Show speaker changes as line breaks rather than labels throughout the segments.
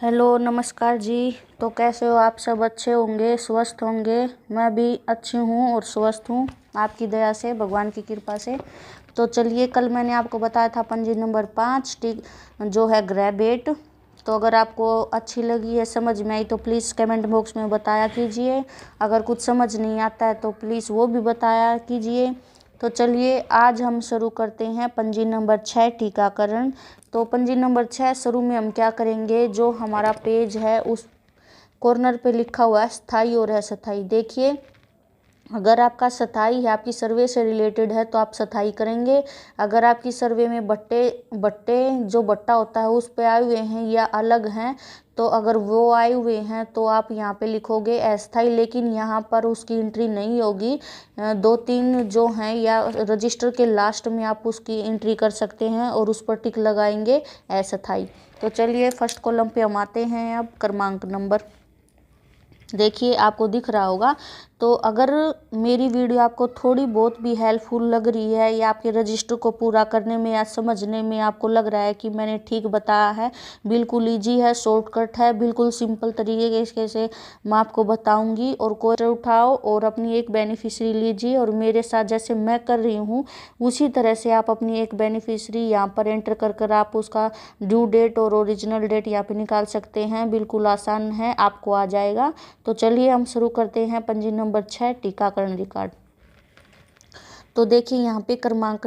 Hello नमस्कार जी। तो कैसे हो आप? सब अच्छे होंगे, स्वस्थ होंगे। मैं भी अच्छी हूँ और स्वस्थ हूँ आपकी दया से, भगवान की कृपा से। तो चलिए, कल मैंने आपको बताया था पंजी नंबर 5 ठीक जो है ग्रेबेट। तो अगर आपको अच्छी लगी है, समझ में आई, तो प्लीज़ कमेंट बॉक्स में बताया कीजिए। अगर कुछ समझ नहीं आता है तो प्लीज़ वो भी बताया कीजिए। तो चलिए, आज हम शुरू करते हैं पंजी नंबर 6 टीकाकरण। तो पंजी नंबर 6 शुरू में हम क्या करेंगे, जो हमारा पेज है उस कॉर्नर पे लिखा हुआ है स्थाई और अस्थाई। देखिए, अगर आपका स्थाई है, आपकी सर्वे से रिलेटेड है, तो आप स्थाई करेंगे। अगर आपकी सर्वे में बट्टे बट्टे जो बट्टा होता है उस पे आए हुए हैं या अलग हैं, तो अगर वो आए हुए हैं तो आप यहाँ पे लिखोगे अस्थाई। लेकिन यहाँ पर उसकी एंट्री नहीं होगी। 2-3 जो हैं या रजिस्टर के लास्ट में आप उसकी एंट्री कर सकते हैं और उस पर टिक लगाएंगे अस्थाई। तो चलिए, फर्स्ट कॉलम पे हम आते हैं। अब क्रमांक नंबर देखिए, आपको दिख रहा होगा। तो अगर मेरी वीडियो आपको थोड़ी बहुत भी हेल्पफुल लग रही है या आपके रजिस्टर को पूरा करने में या समझने में आपको लग रहा है कि मैंने ठीक बताया है, बिल्कुल ईजी है, शॉर्टकट है, बिल्कुल सिंपल तरीके से मैं आपको बताऊंगी। और कोई उठाओ और अपनी एक बेनिफिशियरी लीजिए और मेरे साथ जैसे मैं कर रही हूँ उसी तरह से आप अपनी एक बेनिफिशियरी यहाँ पर एंटर कर आप उसका ड्यू डेट और ओरिजिनल डेट यहाँ पे निकाल सकते हैं। बिल्कुल आसान है, आपको आ जाएगा। तो चलिए, हम शुरू करते हैं पंजी नंबर 6 टीकाकरण रिकॉर्ड। तो देखिए, यहाँ पे क्रमांक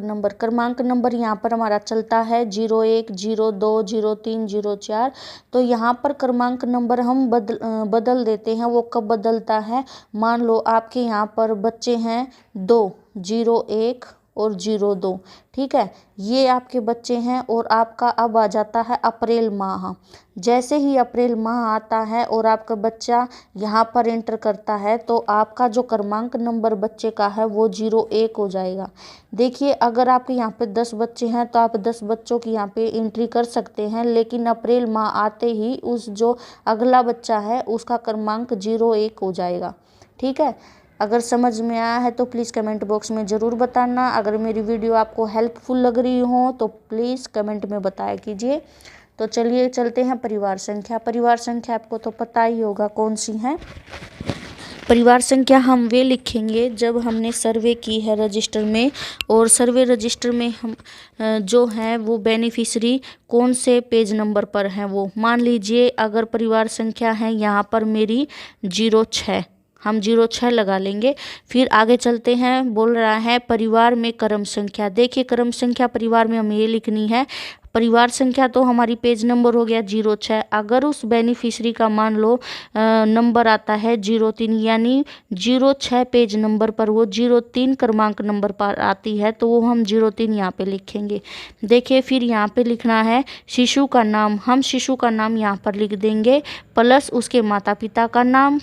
नंबर यहाँ पर हमारा चलता है 01, 02, 03, 04। तो यहाँ पर क्रमांक नंबर हम बदल देते हैं। वो कब बदलता है? मान लो आपके यहाँ पर बच्चे हैं 2, 01 और 02, ठीक है, ये आपके बच्चे हैं। और आपका अब आ जाता है अप्रैल माह। जैसे ही अप्रैल माह आता है और आपका बच्चा यहाँ पर एंटर करता है, तो आपका जो क्रमांक नंबर बच्चे का है वो 01 हो जाएगा। देखिए, अगर आपके यहाँ पे 10 बच्चे हैं तो आप 10 बच्चों की यहाँ पे एंट्री कर सकते हैं। लेकिन अप्रैल माह आते ही उस जो अगला बच्चा है उसका क्रमांक 01 हो जाएगा, ठीक है। अगर समझ में आया है तो प्लीज़ कमेंट बॉक्स में ज़रूर बताना। अगर मेरी वीडियो आपको हेल्पफुल लग रही हो तो प्लीज़ कमेंट में बताया कीजिए। तो चलिए, चलते हैं परिवार संख्या। परिवार संख्या आपको तो पता ही होगा कौन सी है। परिवार संख्या हम वे लिखेंगे जब हमने सर्वे की है रजिस्टर में, और सर्वे रजिस्टर में हम जो है वो बेनिफिशरी कौन से पेज नंबर पर हैं। वो मान लीजिए, अगर परिवार संख्या है यहाँ पर मेरी 06, हम 06 लगा लेंगे। फिर आगे चलते हैं, बोल रहा है परिवार में क्रम संख्या। देखिए, क्रम संख्या परिवार में हमें ये लिखनी है। परिवार संख्या तो हमारी पेज नंबर हो गया 06। अगर उस बेनिफिशरी का मान लो नंबर आता है 03, यानी 06 पेज नंबर पर वो 03 क्रमांक नंबर पर आती है, तो वो हम 03 यहाँ पे लिखेंगे। देखिए, फिर यहाँ पे लिखना है शिशु का नाम। हम शिशु का नाम यहाँ पर लिख देंगे, प्लस उसके माता पिता का नाम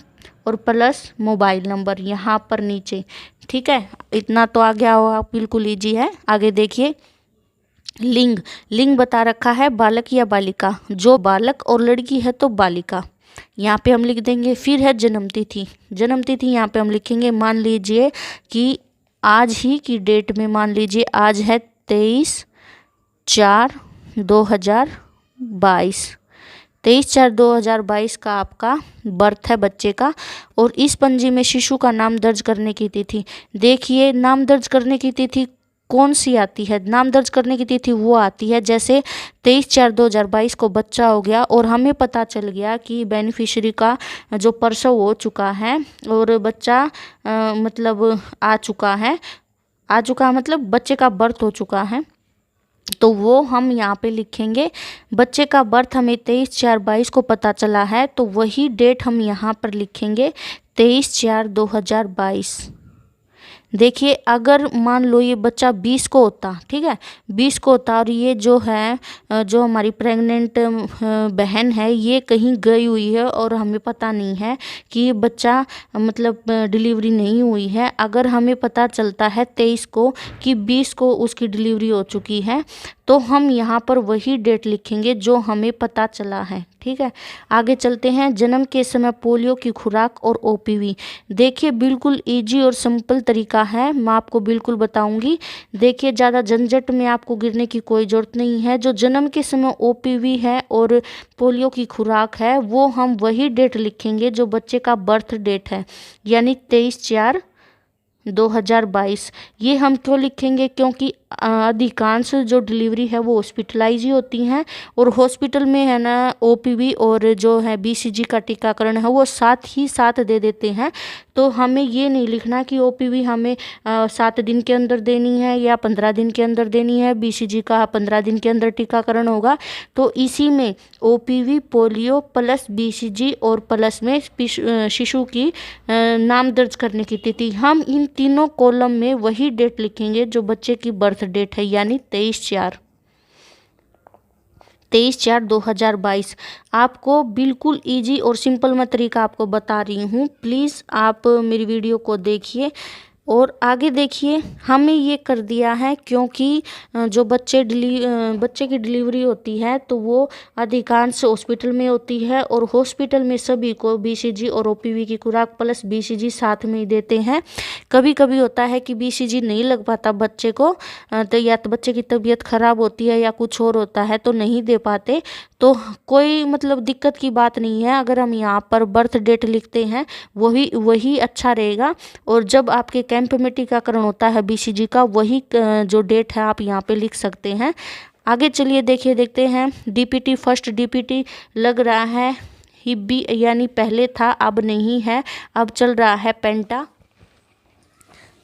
और प्लस मोबाइल नंबर यहाँ पर नीचे, ठीक है। इतना तो आ गया होगा, बिल्कुल ईजी है। आगे देखिए, लिंग बता रखा है बालक या बालिका। जो बालक और लड़की है तो बालिका, यहाँ पे हम लिख देंगे। फिर है जन्मतिथि। यहाँ पे हम लिखेंगे, मान लीजिए कि आज ही की डेट में, मान लीजिए आज है 23/4/2022। 23/4/2022 का आपका बर्थ है बच्चे का। और इस पंजी में शिशु का नाम दर्ज करने की तिथि। देखिए, नाम दर्ज करने की तिथि कौन सी आती है? नाम दर्ज करने की तिथि वो आती है जैसे 23/4/2022 को बच्चा हो गया और हमें पता चल गया कि बेनिफिशरी का जो प्रसव हो चुका है और बच्चा मतलब आ चुका है मतलब बच्चे का बर्थ हो चुका है, तो वो हम यहाँ पे लिखेंगे। बच्चे का बर्थ हमें 23/4/22 को पता चला है, तो वही डेट हम यहाँ पर लिखेंगे 23/4/2022। देखिए, अगर मान लो ये बच्चा 20 को होता, ठीक है, 20 को होता और ये जो है जो हमारी प्रेग्नेंट बहन है ये कहीं गई हुई है और हमें पता नहीं है कि ये बच्चा मतलब डिलीवरी नहीं हुई है। अगर हमें पता चलता है 23 को कि 20 को उसकी डिलीवरी हो चुकी है, तो हम यहाँ पर वही डेट लिखेंगे जो हमें पता चला है, ठीक है। आगे चलते हैं, जन्म के समय पोलियो की खुराक और ओपीवी। देखिए, बिल्कुल ईजी और सिंपल तरीका टीका है मैं आपको बिल्कुल बताऊंगी। देखिए, ज़्यादा झंझट में आपको गिरने की कोई ज़रूरत नहीं है। जो जन्म के समय OPV है और पोलियो की खुराक है वो हम वही डेट लिखेंगे जो बच्चे का बर्थ डेट है, यानी 23/4/2022। ये हम क्यों लिखेंगे, क्योंकि अधिकांश जो डिलीवरी है वो हॉस्पिटलाइज ही होती हैं, और हॉस्पिटल में है ना OPV और जो है BCG का टीकाकरण है वो साथ ही साथ दे देते हैं। तो हमें ये नहीं लिखना कि OPV हमें 7 दिन के अंदर देनी है या 15 दिन के अंदर देनी है, BCG का 15 दिन के अंदर टीकाकरण होगा। तो इसी में OPV, पोलियो प्लस BCG और प्लस में शिशु की नाम दर्ज करने की तिथि, हम इन तीनों कॉलम में वही डेट लिखेंगे जो बच्चे की बर्थ डेट है, यानी 23/4/2022। आपको बिल्कुल इजी और सिंपल मैं तरीका आपको बता रही हूँ। प्लीज़ आप मेरी वीडियो को देखिए और आगे देखिए। हमें ये कर दिया है क्योंकि जो बच्चे की डिलीवरी होती है तो वो अधिकांश हॉस्पिटल में होती है, और हॉस्पिटल में सभी को BCG और OPV की खुराक प्लस BCG साथ में ही देते हैं। कभी कभी होता है कि BCG नहीं लग पाता बच्चे को, तो या तो बच्चे की तबीयत खराब होती है या कुछ और होता है तो नहीं दे पाते। तो कोई मतलब दिक्कत की बात नहीं है, अगर हम यहाँ पर बर्थ डेट लिखते हैं वही अच्छा रहेगा। और जब आपके कैंप में टीकाकरण होता है BCG का, वही जो डेट है आप यहाँ पे लिख सकते हैं। आगे चलिए देखते हैं। DPT फर्स्ट DPT लग रहा है हिब्बी, यानी पहले था अब नहीं है, अब चल रहा है पेंटा।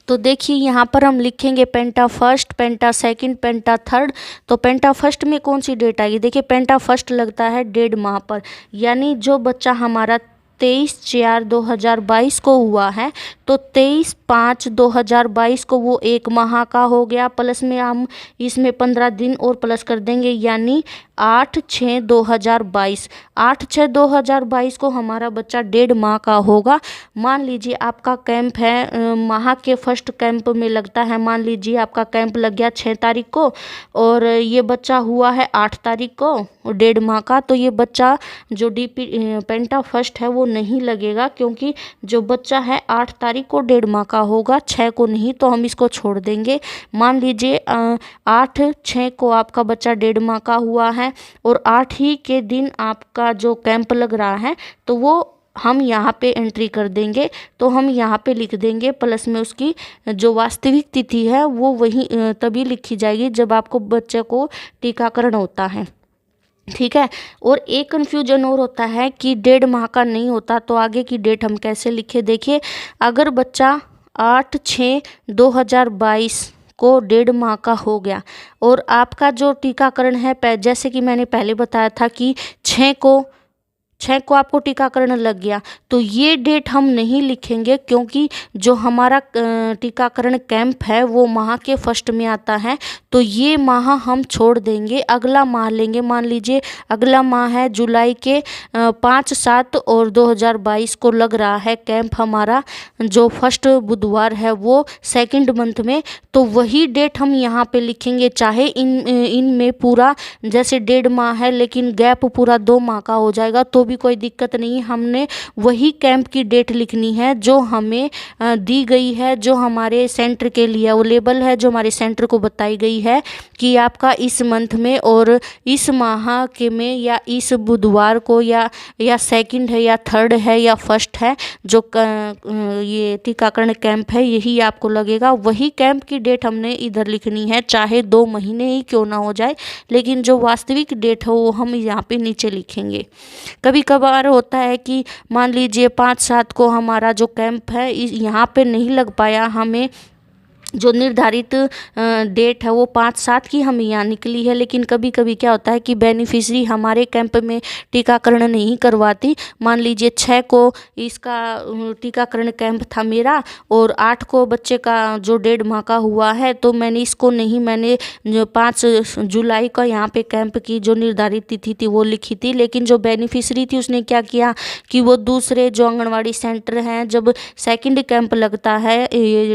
तो देखिए यहाँ पर हम लिखेंगे पेंटा फर्स्ट, पेंटा सेकंड, पेंटा थर्ड। तो पेंटा फर्स्ट में कौन सी डेट आएगी, देखिए पेंटा फर्स्ट लगता है 1.5 माह पर, यानी जो बच्चा हमारा 23/4/2022 को हुआ है तो 23/5/2022 को वो 1 माह का हो गया, प्लस में हम इसमें 15 दिन और प्लस कर देंगे, यानी 8/6/2022। 8/6/2022 को हमारा बच्चा 1.5 माह का होगा। मान लीजिए आपका कैंप है माह के फर्स्ट कैंप में लगता है, मान लीजिए आपका कैंप लग गया 6 तारीख को और ये बच्चा हुआ है 8 तारीख को, 1.5 माह का, तो ये बच्चा जो पेंटा फर्स्ट है वो नहीं लगेगा, क्योंकि जो बच्चा है 8 तारीख को 1.5 माह का होगा, 6 को नहीं, तो हम इसको छोड़ देंगे। मान लीजिए 8/6 को आपका बच्चा 1.5 माह का हुआ है और 8 ही के दिन आपका जो कैंप लग रहा है तो वो हम यहाँ पे एंट्री कर देंगे। तो हम यहाँ पे लिख देंगे प्लस में उसकी जो वास्तविक तिथि है वो वही तभी लिखी जाएगी जब आपको बच्चे को टीकाकरण होता है, ठीक है। और एक कन्फ्यूजन और होता है कि 1.5 माह का नहीं होता तो आगे की डेट हम कैसे लिखे। देखिए, अगर बच्चा 8/6/2022 को 1.5 माह का हो गया और आपका जो टीकाकरण है, जैसे कि मैंने पहले बताया था कि 6 को आपको टीकाकरण लग गया, तो ये डेट हम नहीं लिखेंगे, क्योंकि जो हमारा टीकाकरण कैंप है वो माह के फर्स्ट में आता है, तो ये माह हम छोड़ देंगे, अगला माह लेंगे। मान लीजिए अगला माह है जुलाई के 5/7/2022 को लग रहा है कैंप हमारा, जो फर्स्ट बुधवार है वो सेकंड मंथ में, तो वही डेट हम यहाँ पे लिखेंगे। चाहे इनमें पूरा जैसे 1.5 माह है लेकिन गैप पूरा 2 माह का हो जाएगा तो भी कोई दिक्कत नहीं, हमने वही कैंप की डेट लिखनी है जो हमें दी गई है, जो हमारे सेंटर के लिए अवेलेबल है, जो हमारे सेंटर को बताई गई है कि आपका इस मंथ में और इस माह के में या इस बुधवार को या सेकंड है या थर्ड है या फर्स्ट है, जो ये टीकाकरण कैंप है यही आपको लगेगा। वही कैंप की डेट हमने इधर लिखनी है, चाहे 2 महीने ही क्यों ना हो जाए, लेकिन जो वास्तविक डेट है वो हम यहाँ पे नीचे लिखेंगे। कभी कभार होता है कि मान लीजिए 5/7 को हमारा जो कैंप है यहाँ पे नहीं लग पाया, हमें जो निर्धारित डेट है वो 5/7 की हमें यहाँ निकली है, लेकिन कभी कभी क्या होता है कि बेनिफिशरी हमारे कैंप में टीकाकरण नहीं करवाती। मान लीजिए 6 को इसका टीकाकरण कैंप था मेरा और 8 को बच्चे का जो 1.5 माह का हुआ है, तो मैंने इसको नहीं, मैंने जो 5 जुलाई का यहाँ पे कैंप की जो निर्धारित तिथि थी वो लिखी थी, लेकिन जो बेनिफिशरी थी उसने क्या किया कि वो दूसरे जो आंगनवाड़ी सेंटर हैं, जब सेकेंड कैंप लगता है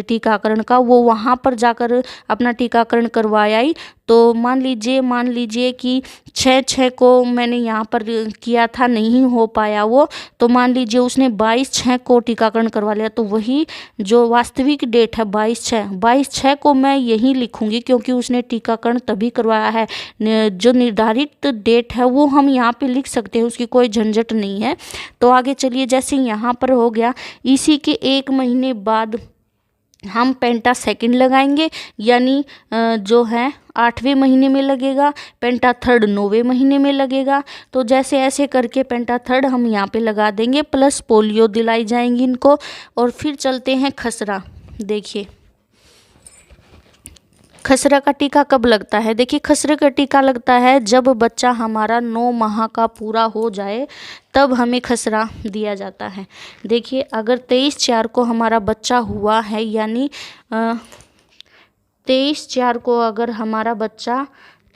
टीकाकरण का, वो वहाँ पर जाकर अपना टीकाकरण करवाया ही। तो मान लीजिए कि 6 को मैंने यहाँ पर किया था, नहीं हो पाया वो, तो मान लीजिए उसने 22/6 को टीकाकरण करवा लिया, तो वही जो वास्तविक डेट है 22/6 को मैं यही लिखूंगी, क्योंकि उसने टीकाकरण तभी करवाया है। जो निर्धारित डेट है वो हम यहाँ पे लिख सकते हैं, उसकी कोई झंझट नहीं है। तो आगे चलिए, जैसे यहाँ पर हो गया, इसी के 1 महीने बाद हम पेंटा सेकंड लगाएंगे, यानी जो है 8वें महीने में लगेगा, पेंटा थर्ड 9वें महीने में लगेगा। तो जैसे ऐसे करके पेंटा थर्ड हम यहाँ पे लगा देंगे, प्लस पोलियो दिलाई जाएंगी इनको। और फिर चलते हैं खसरा। देखिए खसरा का टीका कब लगता है। देखिए खसरे का टीका लगता है जब बच्चा हमारा 9 माह का पूरा हो जाए, तब हमें खसरा दिया जाता है। देखिए अगर 23/4 को हमारा बच्चा हुआ है, यानी 23/4 को अगर हमारा बच्चा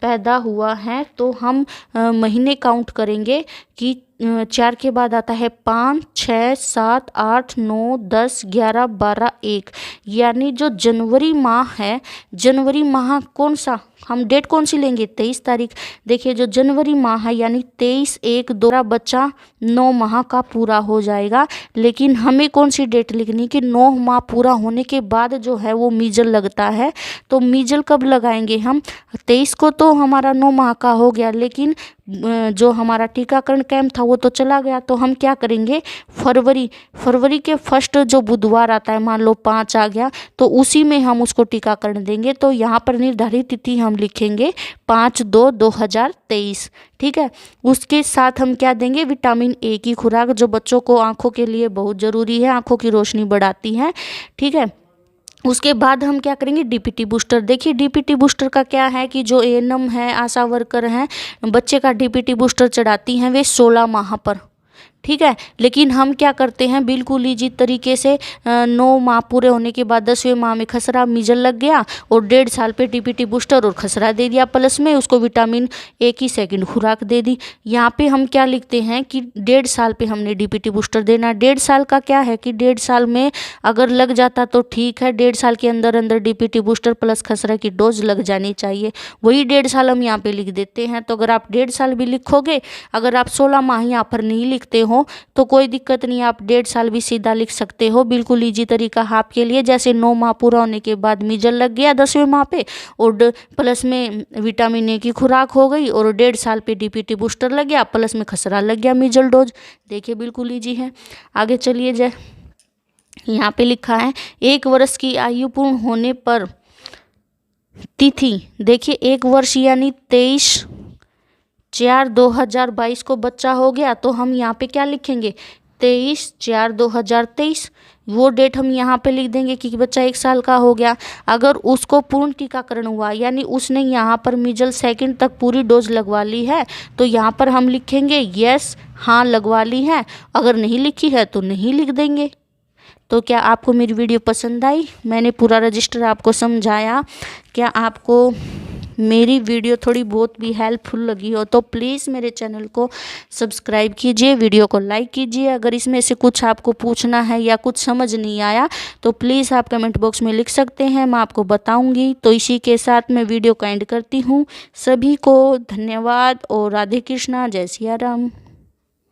पैदा हुआ है, तो हम महीने काउंट करेंगे कि 4 के बाद आता है 5, 6, 7, 8, 9, 10, 11, 12, 1, यानी जो जनवरी माह है, जनवरी माह कौन सा, हम डेट कौन सी लेंगे, 23 तारीख। देखिए जो जनवरी माह है, यानी 23/1/2 बच्चा 9 माह का पूरा हो जाएगा। लेकिन हमें कौन सी डेट लिखनी कि 9 माह पूरा होने के बाद जो है वो मीजल लगता है। तो मीजल कब लगाएंगे हम, 23 को तो हमारा 9 माह का हो गया, लेकिन जो हमारा टीकाकरण कैंप था वो तो चला गया। तो हम क्या करेंगे, फरवरी के फर्स्ट जो बुधवार आता है, मान लो 5 आ गया, तो उसी में हम उसको टीकाकरण देंगे। तो यहाँ पर निर्धारित तिथि हम लिखेंगे 5/2/2023। ठीक है, उसके साथ हम क्या देंगे, विटामिन ए की खुराक, जो बच्चों को आँखों के लिए बहुत ज़रूरी है, आँखों की रोशनी बढ़ाती है। ठीक है, उसके बाद हम क्या करेंगे, डीपीटी बूस्टर। देखिए डीपीटी बूस्टर का क्या है कि जो एएनएम है, आशा वर्कर हैं, बच्चे का डीपीटी बूस्टर चढ़ाती हैं वे 16 माह पर। ठीक है, लेकिन हम क्या करते हैं, बिल्कुल इजी तरीके से 9 माह पूरे होने के बाद 10वें माह में खसरा मीजल लग गया, और 1.5 साल पे डीपीटी बूस्टर और खसरा दे दिया, प्लस में उसको विटामिन ए की सेकंड खुराक दे दी। यहाँ पे हम क्या लिखते हैं कि 1.5 साल पे हमने डीपीटी बूस्टर देना। 1.5 साल का क्या है कि 1.5 साल में अगर लग जाता तो ठीक है, 1.5 साल के अंदर अंदर डीपीटी बूस्टर प्लस खसरा की डोज लग जानी चाहिए, वही 1.5 साल हम यहाँ पे लिख देते हैं। तो अगर आप 1.5 साल भी लिखोगे, अगर आप 16 माह यहाँ पर नहीं लिखते हो तो कोई दिक्कत नहीं, आप 1.5 साल भी सीधा लिख सकते हो, बिल्कुल इजी तरीका है आपके लिए। जैसे 9 माह पूरा होने के बाद मीजल लग गया 10वें माह पे, और प्लस में विटामिन ए की खुराक हो गई, और 1.5 साल पे डीपीटी बूस्टर लग गया, प्लस में खसरा लग गया मीजल डोज। देखिए बिल्कुल ईजी है। आगे चलिए, जय यहाँ पे लिखा है 1 वर्ष की आयु पूर्ण होने पर तिथि। देखिए 1 वर्ष यानी 23/4/2022 को बच्चा हो गया, तो हम यहाँ पे क्या लिखेंगे, 23/4/2023, वो डेट हम यहाँ पे लिख देंगे कि बच्चा 1 साल का हो गया। अगर उसको पूर्ण टीकाकरण हुआ, यानी उसने यहाँ पर मीजल सेकंड तक पूरी डोज लगवा ली है, तो यहाँ पर हम लिखेंगे यस, हाँ लगवा ली है। अगर नहीं लिखी है तो नहीं लिख देंगे। तो क्या आपको मेरी वीडियो पसंद आई, मैंने पूरा रजिस्टर आपको समझाया। क्या आपको मेरी वीडियो थोड़ी बहुत भी हेल्पफुल लगी हो तो प्लीज़ मेरे चैनल को सब्सक्राइब कीजिए, वीडियो को लाइक कीजिए। अगर इसमें से कुछ आपको पूछना है या कुछ समझ नहीं आया तो प्लीज़ आप कमेंट बॉक्स में लिख सकते हैं, मैं आपको बताऊंगी। तो इसी के साथ मैं वीडियो का एंड करती हूँ। सभी को धन्यवाद और राधे कृष्णा, जय सिया राम।